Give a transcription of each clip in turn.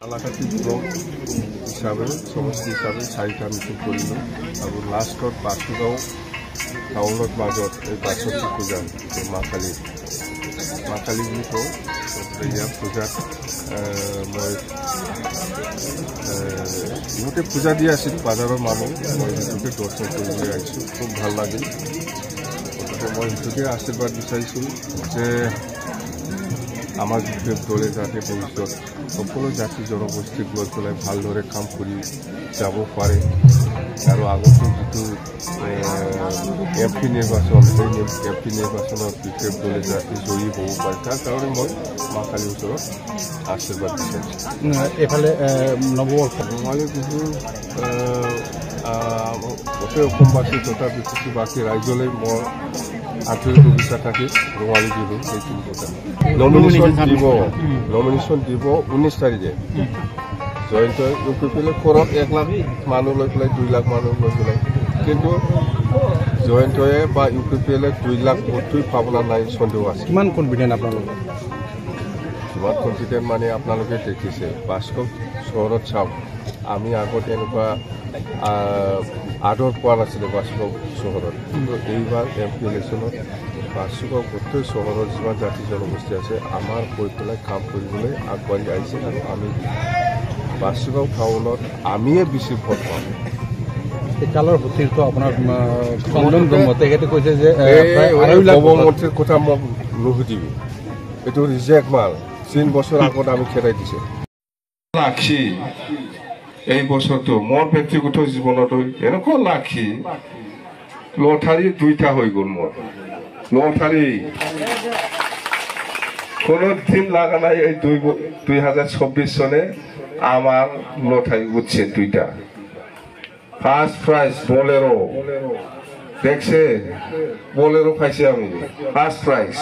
এলাকাটি ব্লক হিসাবে সমষ্টি হিসাবে 4টা মিটিং কৰিলোঁ আৰু লাষ্টত বাসুগাঁও টাউনত মাজত এই বাসন্তী পূজা মা কালী বুলি কওঁ ইয়াৰ পূজাত মই ইহঁতে পূজা দি আছিল বাজাৰৰ মানুহ মই সেইটোকে দৰ্শন কৰিবলৈ আহিছোঁ খুব ভাল লাগিল গতিকে মই সেইটোকে আশীৰ্বাদ বিচাৰিছোঁ যে আমাৰ বিশেষ দলে যাতে ভৱিষ্যত সকলো জাতি জনগোষ্ঠীক লৈ পেলাই ভালদৰে কাম কৰি যাব পাৰে আৰু আগতো যিটো এম পি নিৰ্বাচন সেই এম পি নিৰ্বাচনত বিশেষ দলে যাতে জয়ী হ'ব পাৰে তাৰ কাৰণে মই মা কালীৰ ওচৰত আশীৰ্বাদ বিচাৰিছোঁ। এইফালে নৱবৰ্ষ ৰঙালী বিহুৰ গোটেই অসমবাসী তথা বিশেষবাসী ৰাইজলৈ মই আন্তৰিক শুভেচ্ছা থাকিল ৰঙালী বিহু সেইখিনি কথা। নমিনেশ্যন দিব 19 তাৰিখে জয়ন্ত ইউ পি পি এল ফৰত 1 লাখ মানুহ লৈ পেলাই 2 লাখ মানুহ লৈ পেলাই কিন্তু জয়ন্তয়ে বা ইউ পি পি এলে 2 লাখ ভোটটোৱে পাবলৈ নাই সন্দেহ আছে। কিমান কনফিডেণ্ট আপোনালোকে? কিমান কনফিডেণ্ট মানে আপোনালোকে দেখিছে বাস্তৱ চহৰত চাওক আমি আগত এনেকুৱা আদৰ পোৱা নাছিলে বাস্তৱ চহৰত কিন্তু এইবাৰ এম পি ইলেকশ্যনত বাস্তৱ গোটেই চহৰৰ যিমান জাতি জনগোষ্ঠী আছে আমাৰ কৈ পেলাই কাম কৰিবলৈ আগবাঢ়ি আহিছে আৰু আমি বাসুগাঁও টাউনত আমিয়ে বেছি ভোট পাম। কালৰ সতীৰ্থ আপোনাৰ চন্দন ব্ৰহ্ম তেখেতে কৈছে যে মন্ত্ৰীৰ কথা মোক নুসুধিবি এইটো ৰিজেক্ট মাল 3 বছৰ আগত আমি খেদাই দিছে লাখি এই বছৰটো মোৰ ব্যক্তিগত জীৱনতো এনেকুৱা লাখি লটাৰী 2টা হৈ গ'ল মোৰ লটাৰী কোনো দিন লাগা নাই এই 2024 সনে আমার লটারি উঠছে 2টা ফার্স্ট প্রাইজ বোলেরো দেখছে বোলেরো পাইছি আমি ফার্স্ট প্রাইজ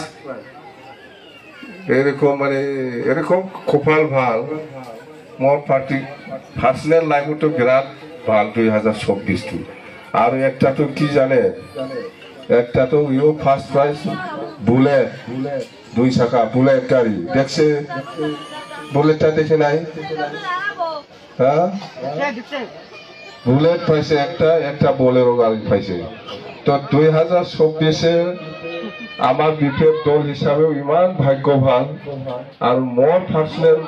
এরকম মানে এরকম কপাল ভাল মোর পার্টি পার্সোনাল লাইফতো বিরাট ভাল 2024 আর একটা তো কি জানে একটা তো ইও ফার্স্ট প্রাইজ বুলেট 2 চাকা বুলেট গাড়ি দেখছে বুলেটটা দেখে নাই হ্যাঁ বুলেট পাইছে একটা বোলেরো গাড়ি পাইছে তো 2024 আমার বিপের দল হিসাবে ইমান ভাগ্যবান আর মোর পার্সোনাল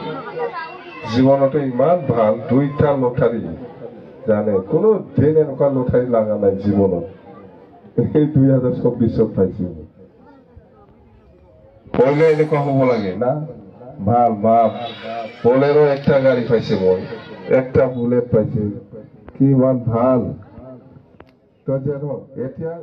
জীবনতে ইমান ভাল 2টা লটারি জানে কোনো দিন এনেকুৱা লটাৰি লাগা নাই জীবনত এই 2024 পাইছি পয়লে এনেকুৱা হ'ব লাগে না ভাল বাপ বোলেরো একটা গাড়ি পাইছে মই একটা বুলেট পাইছে কি মান ভাল তো জানো এতিয়া